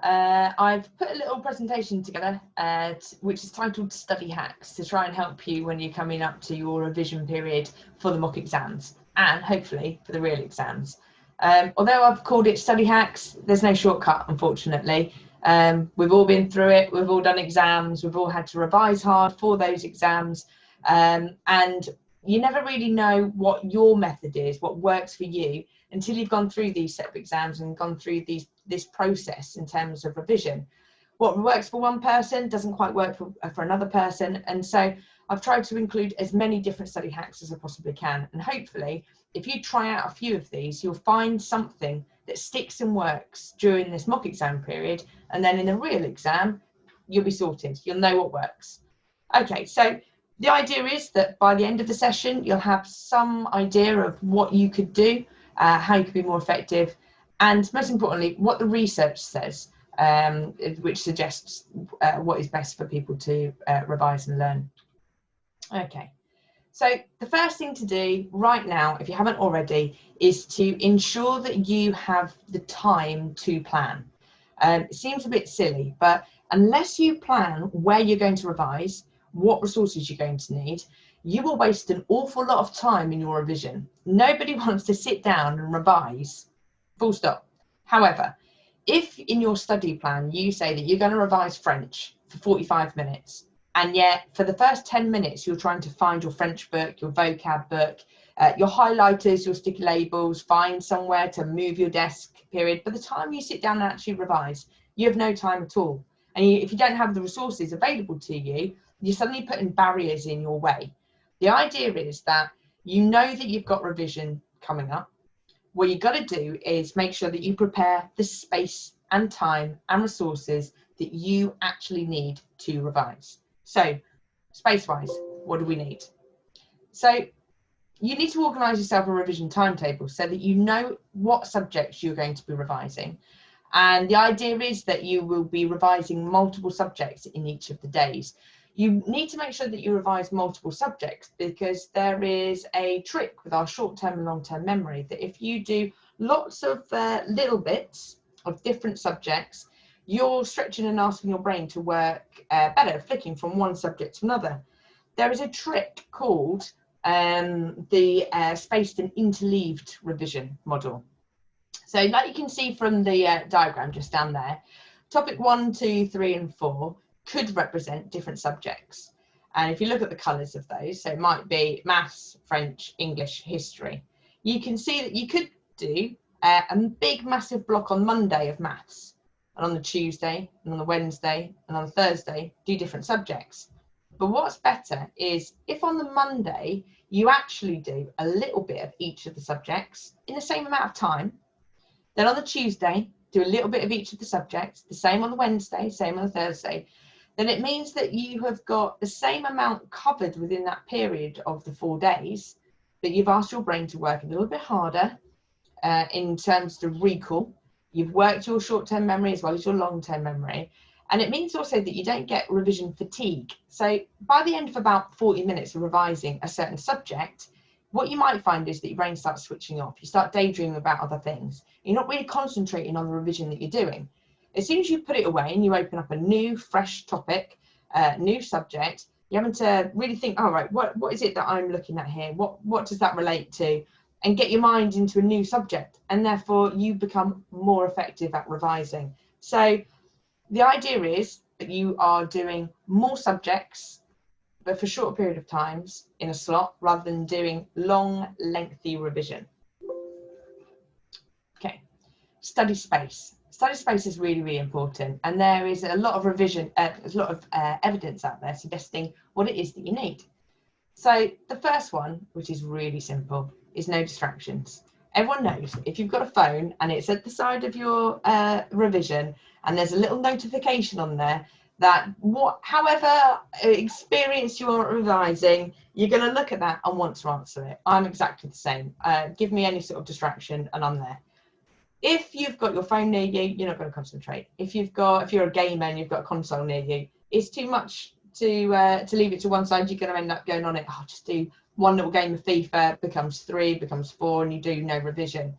I've put a little presentation together which is titled Study Hacks, to try and help you when you're coming up to your revision period for the mock exams and hopefully for the real exams. Although I've called it Study Hacks, there's no shortcut, unfortunately. We've all been through it, we've all done exams, we've all had to revise hard for those exams, and you never really know what your method is, what works for you, until you've gone through these set of exams and gone through this process in terms of revision. What works for one person doesn't quite work for another person, and so I've tried to include as many different study hacks as I possibly can, and hopefully if you try out a few of these, you'll find something that sticks and works during this mock exam period, and then in the real exam you'll be sorted, you'll know what works. Okay, so the idea is that by the end of the session you'll have some idea of what you could do, how you could be more effective, and most importantly what the research says, which suggests what is best for people to revise and learn. Okay, so the first thing to do right now, if you haven't already, is to ensure that you have the time to plan. It seems a bit silly, but unless you plan where you're going to revise, what resources you're going to need, you will waste an awful lot of time in your revision. Nobody wants to sit down and revise, full stop. However, if in your study plan you say that you're going to revise French for 45 minutes, and yet for the first 10 minutes you're trying to find your French book, your vocab book, your highlighters, your sticky labels, find somewhere to move your desk period, by the time you sit down and actually revise, you have no time at all. And if you don't have the resources available to you, you're suddenly putting barriers in your way. The idea is that you know that you've got revision coming up. What you've got to do is make sure that you prepare the space and time and resources that you actually need to revise. So space-wise, what do we need? So you need to organise yourself a revision timetable so that you know what subjects you're going to be revising. And the idea is that you will be revising multiple subjects in each of the days. You need to make sure that you revise multiple subjects, because there is a trick with our short-term and long-term memory that if you do lots of little bits of different subjects, you're stretching and asking your brain to work better, flicking from one subject to another. There is a trick called the spaced and interleaved revision model. So like you can see from the diagram just down there, topic 1, 2, 3 and 4 could represent different subjects. And if you look at the colours of those, so it might be maths, French, English, history, you can see that you could do a big massive block on Monday of maths, and on the Tuesday and on the Wednesday and on the Thursday do different subjects. But what's better is if on the Monday you actually do a little bit of each of the subjects in the same amount of time, then on the Tuesday do a little bit of each of the subjects, the same on the Wednesday, same on the Thursday, then it means that you have got the same amount covered within that period of the 4 days, but you've asked your brain to work a little bit harder in terms of recall. You've worked your short-term memory as well as your long-term memory. And it means also that you don't get revision fatigue. So by the end of about 40 minutes of revising a certain subject, what you might find is that your brain starts switching off. You start daydreaming about other things. You're not really concentrating on the revision that you're doing. As soon as you put it away and you open up a new, fresh topic, new subject, you're having to really think, all right, what is it that I'm looking at here? What does that relate to? And get your mind into a new subject. And therefore, you become more effective at revising. So the idea is that you are doing more subjects, but for a shorter period of times in a slot, rather than doing long, lengthy revision. Okay, study space. Study space is really, really important, and there is a lot of revision, there's a lot of evidence out there suggesting what it is that you need. So the first one, which is really simple, is no distractions. Everyone knows if you've got a phone and it's at the side of your revision and there's a little notification on there that however experienced you are revising, you're going to look at that and want to answer it. I'm exactly the same. Give me any sort of distraction and I'm there. If you've got your phone near you, you're not going to concentrate. If you're a gamer and you've got a console near you, it's too much to leave it to one side. You're going to end up going on it. I'll just do one little game of FIFA, becomes 3, becomes 4, and you do no revision.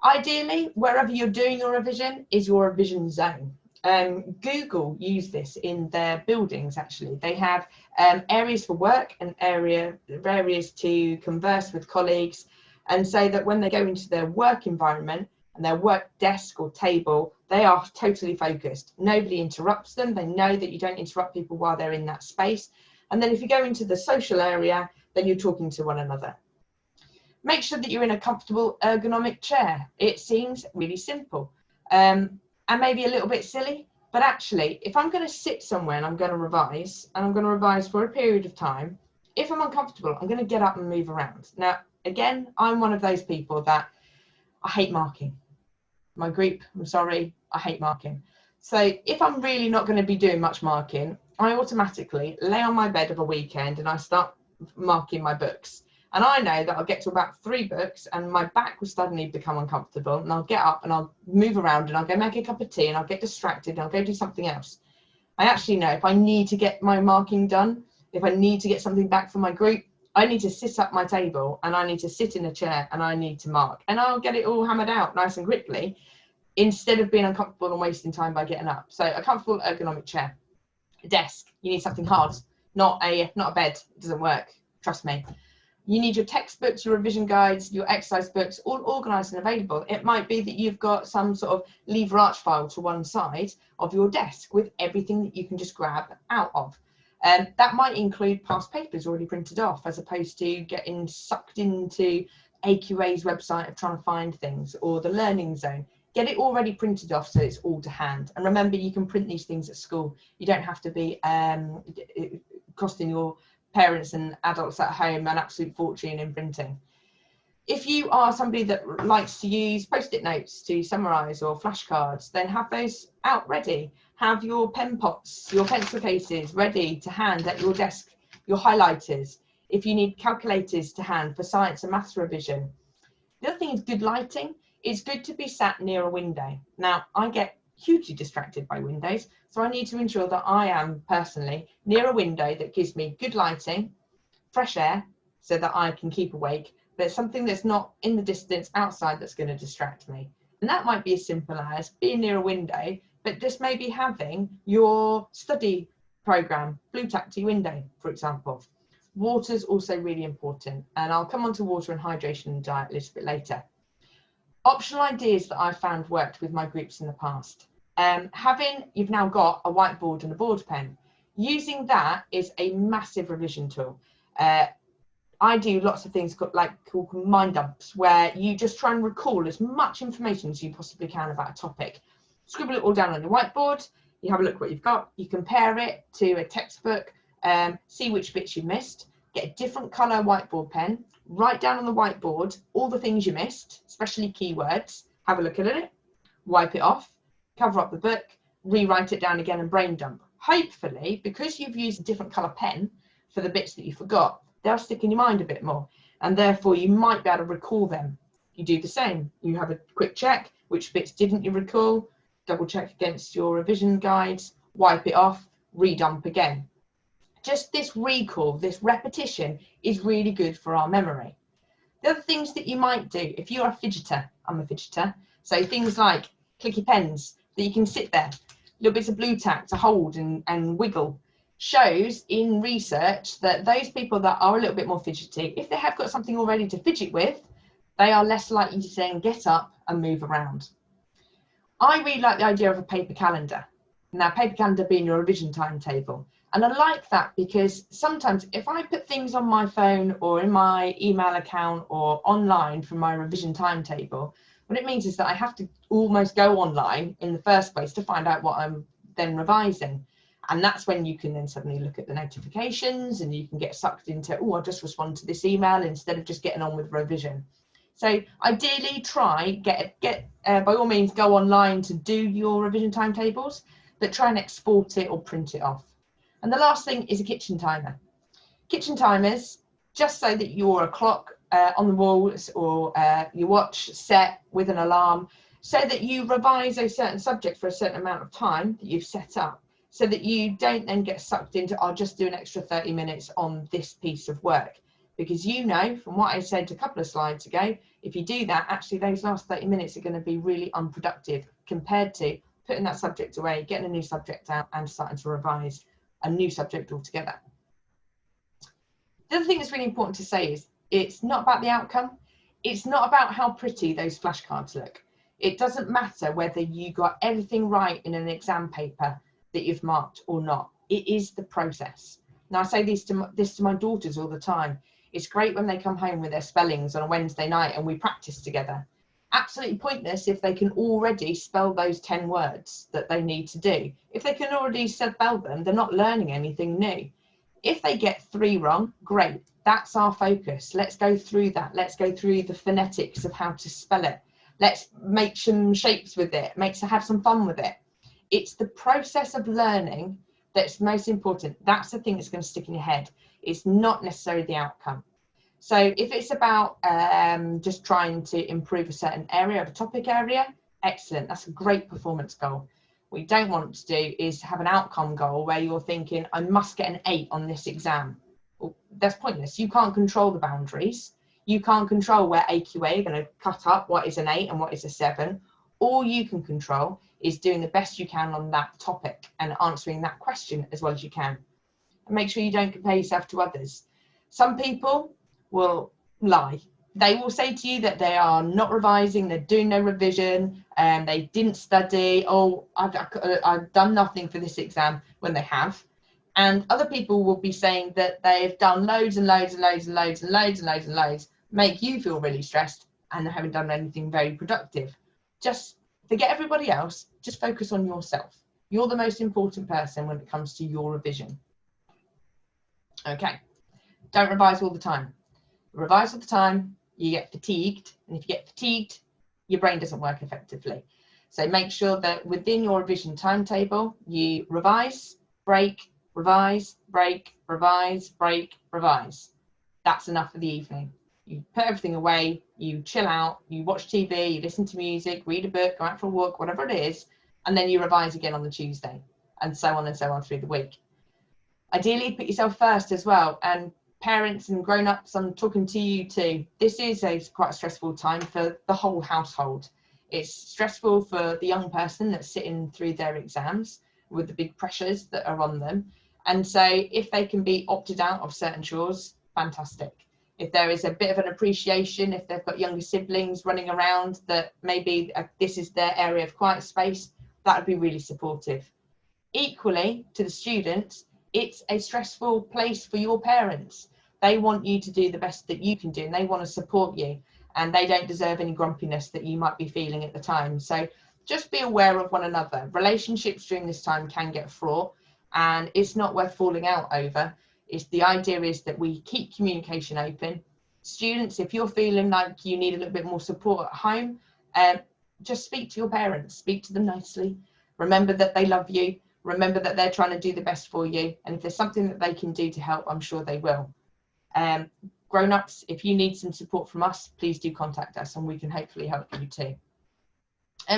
Ideally, wherever you're doing your revision is your revision zone. Google use this in their buildings. Actually, they have areas for work and areas to converse with colleagues, and so that when they go into their work environment and their work desk or table, they are totally focused. Nobody interrupts them. They know that you don't interrupt people while they're in that space. And then if you go into the social area, then you're talking to one another. Make sure that you're in a comfortable ergonomic chair. It seems really simple and maybe a little bit silly, but actually, if I'm going to sit somewhere and I'm going to revise, and I'm going to revise for a period of time, if I'm uncomfortable, I'm going to get up and move around. Now, again, I'm one of those people that I hate marking. My group, I'm sorry, I hate marking. So if I'm really not going to be doing much marking, I automatically lay on my bed of a weekend and I start marking my books. And I know that I'll get to about 3 books and my back will suddenly become uncomfortable, and I'll get up and I'll move around and I'll go make a cup of tea and I'll get distracted and I'll go do something else. I actually know if I need to get my marking done, if I need to get something back from my group, I need to sit up my table and I need to sit in a chair and I need to mark, and I'll get it all hammered out nice and quickly instead of being uncomfortable and wasting time by getting up. So a comfortable ergonomic chair. A desk, you need something hard, not a bed. It doesn't work, trust me. You need your textbooks, your revision guides, your exercise books, all organised and available. It might be that you've got some sort of lever arch file to one side of your desk with everything that you can just grab out of. That might include past papers already printed off, as opposed to getting sucked into AQA's website of trying to find things, or the learning zone. Get it already printed off so it's all to hand. And remember, you can print these things at school. You don't have to be costing your parents and adults at home an absolute fortune in printing. If you are somebody that likes to use post-it notes to summarise or flashcards, then have those out ready. Have your pen pots, your pencil cases ready to hand at your desk, your highlighters. If you need calculators to hand for science and maths revision. The other thing is good lighting. It's good to be sat near a window. Now, I get hugely distracted by windows, so I need to ensure that I am personally near a window that gives me good lighting, fresh air, so that I can keep awake, but something that's not in the distance outside that's going to distract me. And that might be as simple as being near a window, but just maybe having your study program blue tacked to your window, for example. Water's also really important, and I'll come on to water and hydration and diet a little bit later. Optional ideas that I've found worked with my groups in the past. You've now got a whiteboard and a board pen. Using that is a massive revision tool. I do lots of things called mind dumps, where you just try and recall as much information as you possibly can about a topic. Scribble it all down on your whiteboard, you have a look at what you've got, you compare it to a textbook, see which bits you missed, get a different colour whiteboard pen, write down on the whiteboard all the things you missed, especially keywords, have a look at it, wipe it off, cover up the book, rewrite it down again and brain dump. Hopefully, because you've used a different colour pen for the bits that you forgot, they'll stick in your mind a bit more, and therefore you might be able to recall them. You do the same. You have a quick check, which bits didn't you recall, double check against your revision guides, wipe it off, redump again. Just this recall, this repetition is really good for our memory. The other things that you might do, if you're a fidgeter, I'm a fidgeter, so things like clicky pens that you can sit there, little bits of blue tack to hold and wiggle, shows in research that those people that are a little bit more fidgety, if they have got something already to fidget with, they are less likely to then get up and move around. I really like the idea of a paper calendar. Now, paper calendar being your revision timetable. And I like that because sometimes if I put things on my phone or in my email account or online from my revision timetable, what it means is that I have to almost go online in the first place to find out what I'm then revising. And that's when you can then suddenly look at the notifications and you can get sucked into, oh, I'll just respond to this email instead of just getting on with revision. So ideally try, by all means, go online to do your revision timetables, but try and export it or print it off. And the last thing is a kitchen timer. Kitchen timers, just so that your clock on the walls or your watch set with an alarm, so that you revise a certain subject for a certain amount of time that you've set up, so that you don't then get sucked into, I'll just do an extra 30 minutes on this piece of work. Because you know, from what I said a couple of slides ago, If you do that, actually those last 30 minutes are going to be really unproductive compared to putting that subject away, getting a new subject out and starting to revise a new subject altogether. The other thing that's really important to say is it's not about the outcome. It's not about how pretty those flashcards look. It doesn't matter whether you got everything right in an exam paper that you've marked or not. It is the process. Now, I say this to my daughters all the time. It's great when they come home with their spellings on a Wednesday night and we practice together. Absolutely pointless if they can already spell those 10 words that they need to do. If they can already spell them, they're not learning anything new. If they get 3 wrong, great. That's our focus. Let's go through that. Let's go through the phonetics of how to spell it. Let's make some shapes with it. Have some fun with it. It's the process of learning that's most important. That's the thing that's going to stick in your head. It's not necessarily the outcome. So if it's about just trying to improve a certain area, of a topic area, excellent. That's a great performance goal. What you don't want to do is have an outcome goal where you're thinking, I must get an 8 on this exam. Well, that's pointless. You can't control the boundaries. You can't control where AQA are going to cut up what is an 8 and what is a 7. All you can control is doing the best you can on that topic and answering that question as well as you can. And make sure you don't compare yourself to others. Some people will lie. They will say to you that they are not revising, they're doing no revision, and they didn't study. Oh, I've done nothing for this exam, when they have. And other people will be saying that they've done loads and loads and loads and loads and loads and loads and loads, make you feel really stressed and they haven't done anything very productive. Just forget everybody else, just focus on yourself. You're the most important person when it comes to your revision. Okay, don't revise all the time. Revise all the time, you get fatigued, and if you get fatigued, your brain doesn't work effectively. So make sure that within your revision timetable, you revise, break, revise, break, revise, break, revise. That's enough for the evening. You put everything away, you chill out, you watch TV, you listen to music, read a book, go out for a walk, whatever it is, and then you revise again on the Tuesday, and so on through the week. Ideally, put yourself first as well, and parents and grown-ups, I'm talking to you too. This is quite a stressful time for the whole household. It's stressful for the young person that's sitting through their exams with the big pressures that are on them. And so if they can be opted out of certain chores, fantastic. If there is a bit of an appreciation, if they've got younger siblings running around that maybe this is their area of quiet space, that would be really supportive. Equally to the students, it's a stressful place for your parents. They want you to do the best that you can do and they want to support you, and they don't deserve any grumpiness that you might be feeling at the time. So just be aware of one another. Relationships during this time can get fraught and it's not worth falling out over. The idea is that we keep communication open. Students, if you're feeling like you need a little bit more support at home, just speak to your parents, speak to them nicely. Remember that they love you. Remember that they're trying to do the best for you. And if there's something that they can do to help, I'm sure they will. Grown-ups, if you need some support from us, please do contact us and we can hopefully help you too.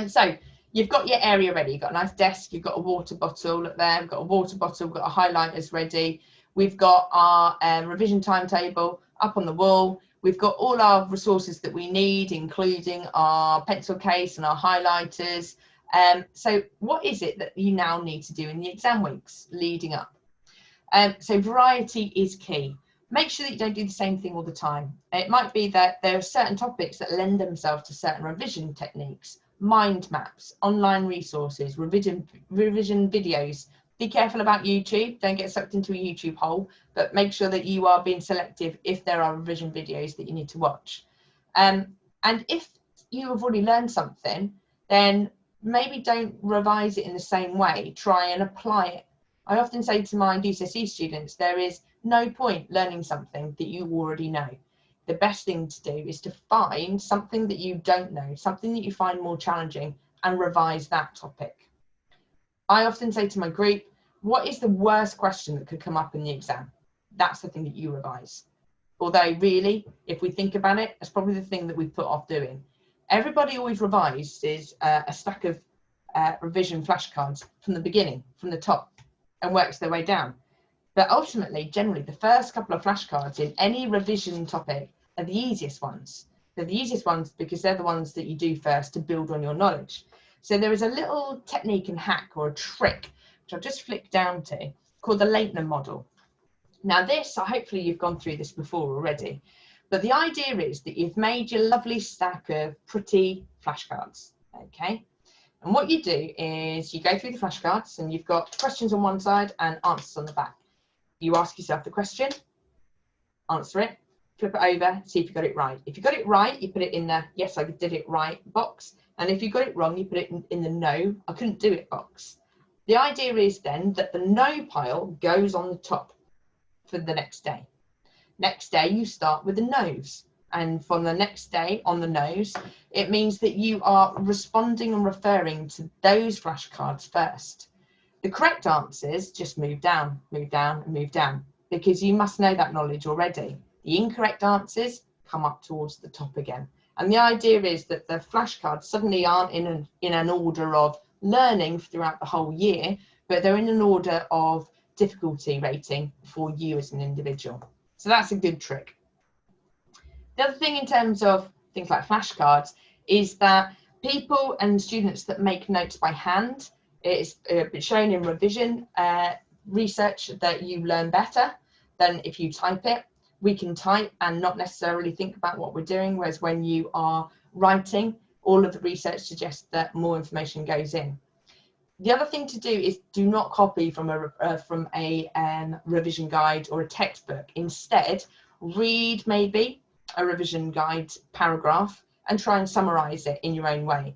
So you've got your area ready. You've got a nice desk. You've got a water bottle up there. We've got a water bottle. We've got our highlighters ready. We've got our revision timetable up on the wall. We've got all our resources that we need, including our pencil case and our highlighters. So what is it that you now need to do in the exam weeks leading up? So variety is key. Make sure that you don't do the same thing all the time. It might be that there are certain topics that lend themselves to certain revision techniques, mind maps, online resources, revision videos. Be careful about YouTube. Don't get sucked into a YouTube hole, but make sure that you are being selective if there are revision videos that you need to watch. And if you have already learned something, then maybe don't revise it in the same way. Try and apply it. I often say to my GCSE students, there is no point learning something that you already know. The best thing to do is to find something that you don't know, something that you find more challenging, and revise that topic. I often say to my group, what is the worst question that could come up in the exam? That's the thing that you revise. Although really, if we think about it, that's probably the thing that we put off doing. Everybody always revises a stack of revision flashcards from the beginning, from the top, and works their way down. But ultimately, generally, the first couple of flashcards in any revision topic are the easiest ones. They're the easiest ones because they're the ones that you do first to build on your knowledge. So there is a little technique and hack or a trick, which I'll just flick down to, called the Latent Model. Now this, hopefully you've gone through this before already, but the idea is that you've made your lovely stack of pretty flashcards, okay? And what you do is you go through the flashcards and you've got questions on one side and answers on the back. You ask yourself the question, answer it, flip it over, see if you got it right. If you got it right, you put it in the yes, I did it right box. And if you got it wrong, you put it in the no, I couldn't do it box. The idea is then that the no pile goes on the top for the next day. Next day, you start with the no's. And from the next day on the no's, it means that you are responding and referring to those flashcards first. The correct answers just move down, move down, and move down, because you must know that knowledge already. The incorrect answers come up towards the top again. And the idea is that the flashcards suddenly aren't in an order of learning throughout the whole year, but they're in an order of difficulty rating for you as an individual. So that's a good trick. The other thing in terms of things like flashcards is that people and students that make notes by hand, it's shown in revision research that you learn better than if you type it. We can type and not necessarily think about what we're doing, whereas when you are writing, all of the research suggests that more information goes in. The other thing to do is do not copy from a revision guide or a textbook. Instead, read maybe a revision guide paragraph and try and summarize it in your own way.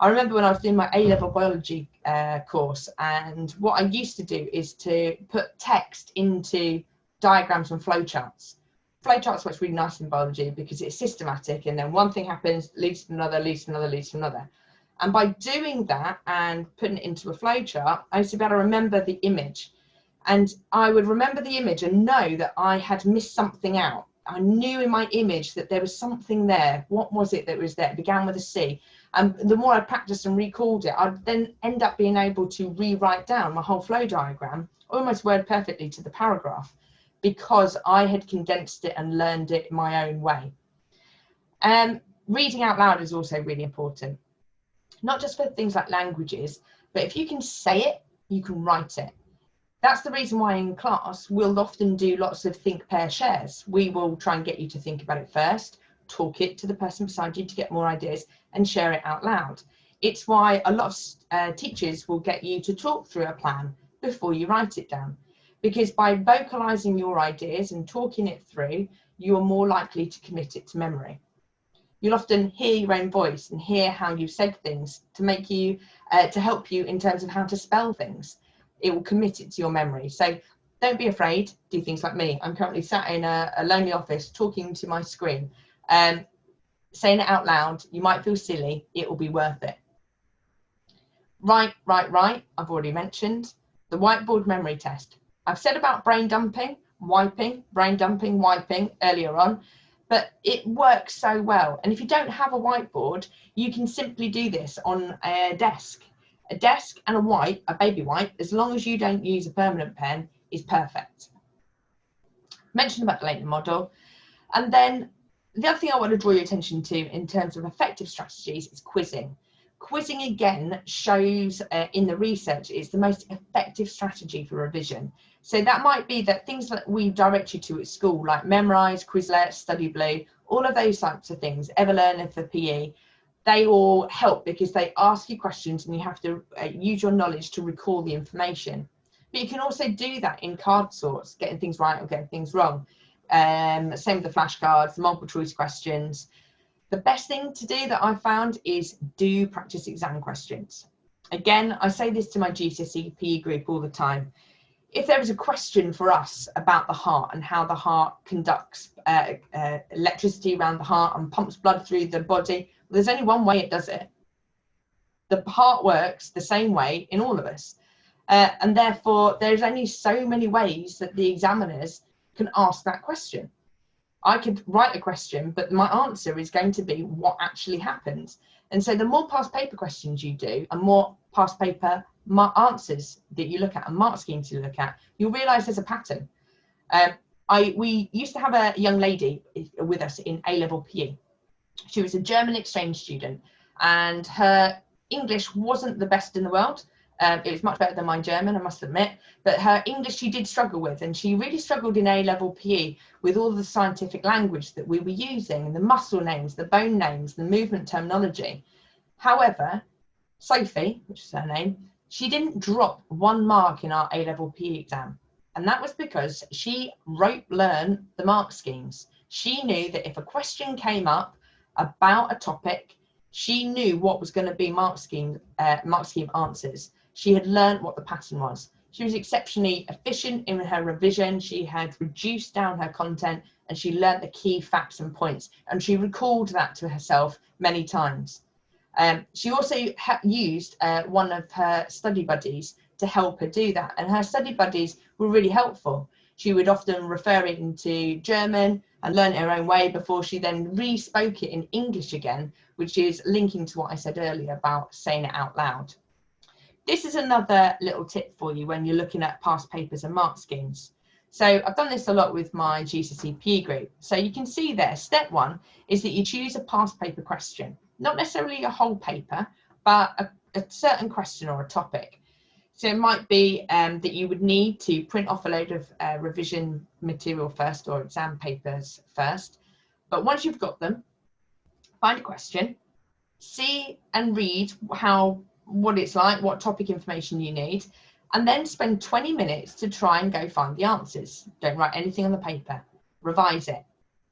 I remember when I was doing my A-level biology course, and what I used to do is to put text into diagrams and flowcharts. Flowcharts works really nice in biology because it's systematic, and then one thing happens, leads to another, leads to another, leads to another. And by doing that and putting it into a flowchart, I used to be able to remember the image. And I would remember the image and know that I had missed something out. I knew in my image that there was something there. What was it that was there? It began with a C. And the more I practiced and recalled it, I'd then end up being able to rewrite down my whole flow diagram, almost word perfectly to the paragraph, because I had condensed it and learned it my own way. Reading out loud is also really important, not just for things like languages, but if you can say it, you can write it. That's the reason why in class we'll often do lots of think, pair, shares. We will try and get you to think about it first, talk it to the person beside you to get more ideas, and share it out loud. It's why a lot of teachers will get you to talk through a plan before you write it down, because by vocalizing your ideas and talking it through, you are more likely to commit it to memory. You'll often hear your own voice and hear how you said things to make you, to help you in terms of how to spell things. It will commit it to your memory. So don't be afraid, do things like me. I'm currently sat in a lonely office talking to my screen, saying it out loud. You might feel silly, it will be worth it. Right, I've already mentioned. The whiteboard memory test. I've said about brain dumping, wiping earlier on, but it works so well. And if you don't have a whiteboard, you can simply do this on a desk. A desk and a baby wipe, as long as you don't use a permanent pen, is perfect. Mentioned about the Latent Model. And then the other thing I want to draw your attention to in terms of effective strategies is quizzing. Quizzing again shows in the research is the most effective strategy for revision. So that might be that things that we direct you to at school, like Memrise, Quizlet, Study Blue, all of those types of things, Everlearner for PE, they all help because they ask you questions and you have to use your knowledge to recall the information. But you can also do that in card sorts, getting things right or getting things wrong. Same with the flashcards, the multiple choice questions. The best thing to do that I've found is do practice exam questions. Again, I say this to my GCSE PE group all the time. If there is a question for us about the heart and how the heart conducts electricity around the heart and pumps blood through the body, well, there's only one way it does it. The heart works the same way in all of us. And therefore, there's only so many ways that the examiners can ask that question. I could write a question, but my answer is going to be what actually happened. And so the more past paper questions you do and more past paper answers that you look at and mark schemes you look at, you'll realise there's a pattern. We used to have a young lady with us in A-level PE. She was a German exchange student, and her English wasn't the best in the world. It was much better than my German, I must admit, but her English she did struggle with, and she really struggled in A-level PE with all the scientific language that we were using, and the muscle names, the bone names, the movement terminology. However, Sophie, which is her name, she didn't drop 1 mark in our A-level PE exam, and that was because she learned the mark schemes. She knew that if a question came up about a topic, she knew what was going to be mark scheme answers. She had learned what the pattern was. She was exceptionally efficient in her revision. She had reduced down her content, and she learned the key facts and points, and she recalled that to herself many times. She also used one of her study buddies to help her do that, and her study buddies were really helpful. She would often refer it into German and learn it her own way before she then re-spoke it in English again, which is linking to what I said earlier about saying it out loud. This is another little tip for you when you're looking at past papers and mark schemes. So I've done this a lot with my GCSE PE group. So you can see there, step 1 is that you choose a past paper question, not necessarily a whole paper, but a certain question or a topic. So it might be that you would need to print off a load of revision material first, or exam papers first. But once you've got them, find a question, see and read what it's like, what topic information you need, and then spend 20 minutes to try and go find the answers. Don't write anything on the paper, revise it,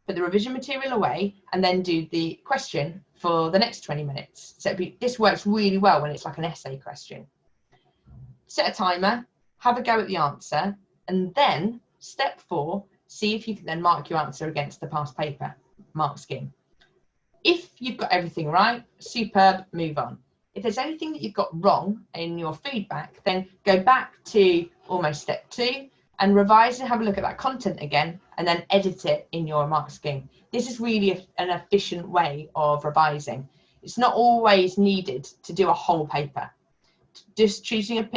put the revision material away, and then do the question for the next 20 minutes. So this works really well when it's like an essay question. Set a timer, have a go at the answer, and then step 4, see if you can then mark your answer against the past paper mark scheme. If you've got everything right, superb, move on. If there's anything that you've got wrong in your feedback, then go back to almost step 2 and revise and have a look at that content again, and then edit it in your mark scheme. This is really an efficient way of revising. It's not always needed to do a whole paper. Just choosing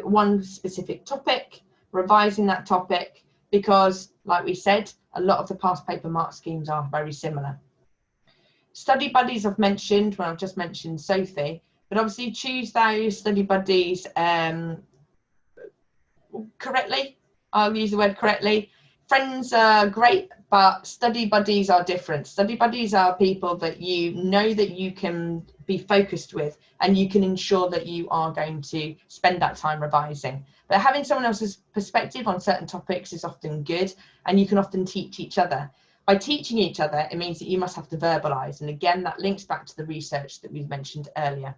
one specific topic, revising that topic, because like we said, a lot of the past paper mark schemes are very similar. Study buddies I've mentioned when I've just mentioned Sophie, but obviously choose those study buddies correctly. I'll use the word correctly. Friends are great, but study buddies are different. Study buddies are people that you know that you can be focused with, and you can ensure that you are going to spend that time revising. But having someone else's perspective on certain topics is often good, and you can often teach each other. By teaching each other, it means that you must have to verbalise, and again, that links back to the research that we mentioned earlier.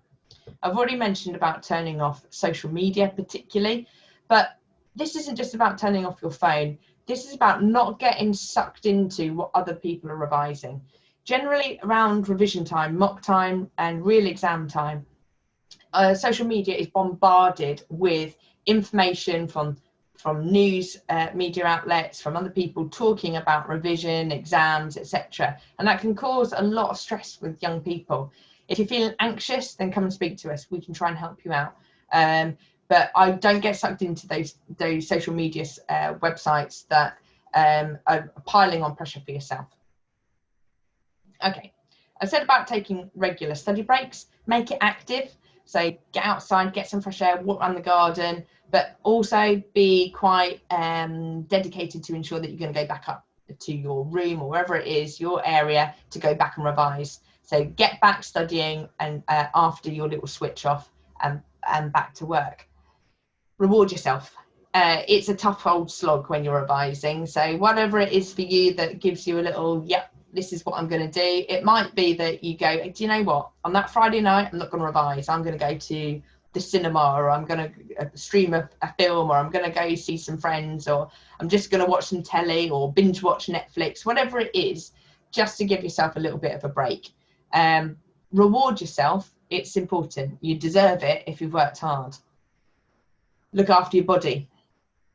I've already mentioned about turning off social media particularly, but this isn't just about turning off your phone. This is about not getting sucked into what other people are revising. Generally around revision time, mock time and real exam time, social media is bombarded with information from news media outlets, from other people talking about revision, exams, etc. And that can cause a lot of stress with young people. If you're feeling anxious, then come and speak to us. We can try and help you out. But I don't get sucked into those social media websites that are piling on pressure for yourself. Okay, I said about taking regular study breaks, make it active. So get outside, get some fresh air, walk around the garden, but also be quite dedicated to ensure that you're going to go back up to your room or wherever it is, your area, to go back and revise. So get back studying and after your little switch off and back to work. Reward yourself. It's a tough old slog when you're revising. So whatever it is for you that gives you a little, yep, this is what I'm going to do. It might be that you go, do you know what? On that Friday night, I'm not going to revise. I'm going to go to the cinema, or I'm going to stream a film, or I'm going to go see some friends, or I'm just going to watch some telly or binge watch Netflix, whatever it is, just to give yourself a little bit of a break. Reward yourself. It's important. You deserve it if you've worked hard. Look after your body.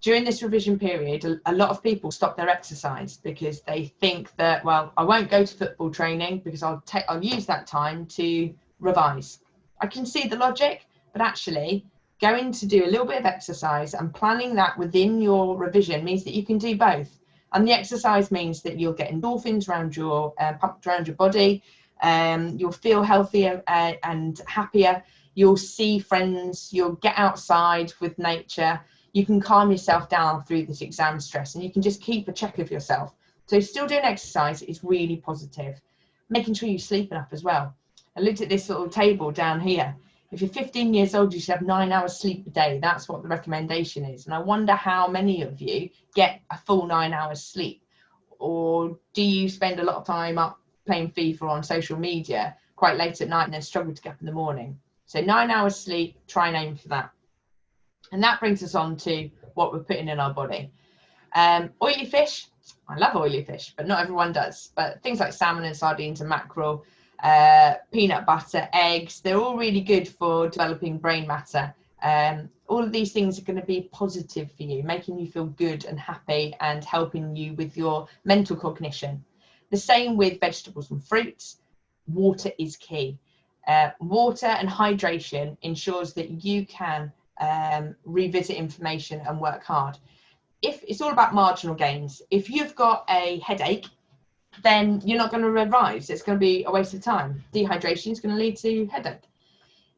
During this revision period, a lot of people stop their exercise because they think that, well, I won't go to football training because I'll use that time to revise. I can see the logic, but actually going to do a little bit of exercise and planning that within your revision means that you can do both. And the exercise means that you'll get endorphins around your pumped around your body, You'll feel healthier and happier. You'll see friends, you'll get outside with nature. You can calm yourself down through this exam stress, and you can just keep a check of yourself. So still doing exercise is really positive. Making sure you sleep enough as well. I looked at this little table down here. If you're 15 years old, you should have 9 hours sleep a day. That's what the recommendation is. And I wonder how many of you get a full 9 hours sleep, or do you spend a lot of time up playing FIFA on social media quite late at night and then struggle to get up in the morning? So 9 hours sleep, try and aim for that. And that brings us on to what we're putting in our body. Oily fish, I love oily fish, but not everyone does. But things like salmon and sardines and mackerel, peanut butter, eggs, they're all really good for developing brain matter. All of these things are going to be positive for you, making you feel good and happy and helping you with your mental cognition. The same with vegetables and fruits. Water is key. Water and hydration ensures that you can revisit information and work hard. If it's all about marginal gains, if you've got a headache, then you're not going to revise. It's going to be a waste of time. Dehydration is going to lead to headache.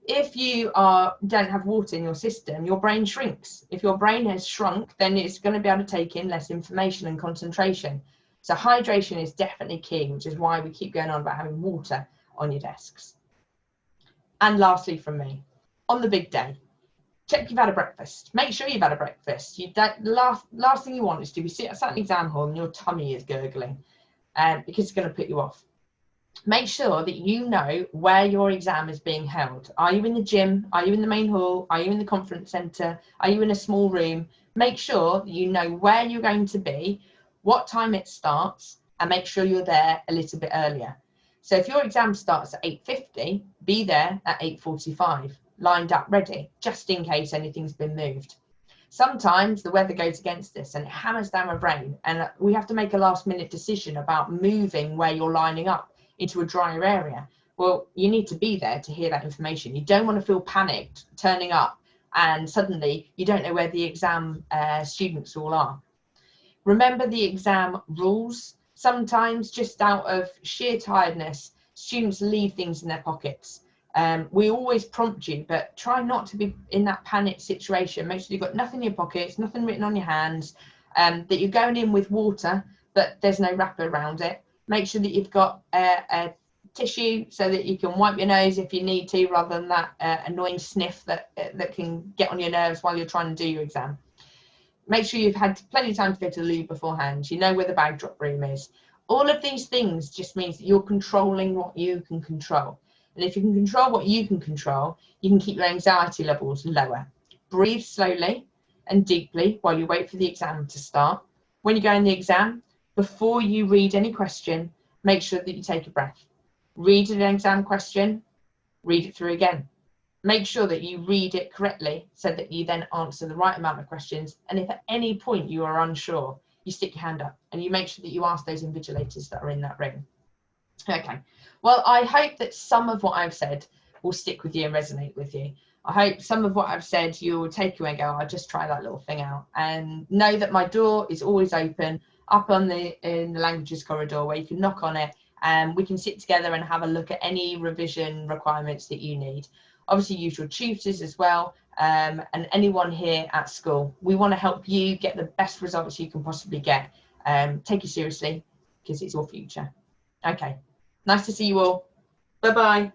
If you don't have water in your system, your brain shrinks. If your brain has shrunk, then it's going to be able to take in less information and concentration. So hydration is definitely key, which is why we keep going on about having water on your desks. And lastly from me, on the big day, check you've had a breakfast. Make sure you've had a breakfast. The last thing you want is to be sat in the exam hall and your tummy is gurgling, because it's going to put you off. Make sure that you know where your exam is being held. Are you in the gym? Are you in the main hall? Are you in the conference centre? Are you in a small room? Make sure that you know where you're going to be, what time it starts, and make sure you're there a little bit earlier. So if your exam starts at 8:50, be there at 8:45, lined up ready, just in case anything's been moved. Sometimes the weather goes against us and it hammers down our brain, and we have to make a last minute decision about moving where you're lining up into a drier area. Well, you need to be there to hear that information. You don't want to feel panicked turning up and suddenly you don't know where the exam students all are. Remember the exam rules. Sometimes just out of sheer tiredness, students leave things in their pockets. We always prompt you, but try not to be in that panic situation. Make sure you've got nothing in your pockets, nothing written on your hands, that you're going in with water, but there's no wrapper around it. Make sure that you've got a tissue so that you can wipe your nose if you need to, rather than that annoying sniff that can get on your nerves while you're trying to do your exam. Make sure you've had plenty of time to go to the loo beforehand. You know where the bag drop room is. All of these things just means that you're controlling what you can control. And if you can control what you can control, you can keep your anxiety levels lower. Breathe slowly and deeply while you wait for the exam to start. When you go in the exam, before you read any question, make sure that you take a breath. Read an exam question, read it through again. Make sure that you read it correctly so that you then answer the right amount of questions. And if at any point you are unsure, you stick your hand up and you make sure that you ask those invigilators that are in that room. Okay, well, I hope that some of what I've said will stick with you and resonate with you. I hope some of what I've said you will take away and go, I'll just try that little thing out. And know that my door is always open up in the languages corridor, where you can knock on it and we can sit together and have a look at any revision requirements that you need. Obviously use your tutors as well, and anyone here at school. We want to help you get the best results you can possibly get. Take it seriously, because it's your future. Okay, nice to see you all. Bye-bye.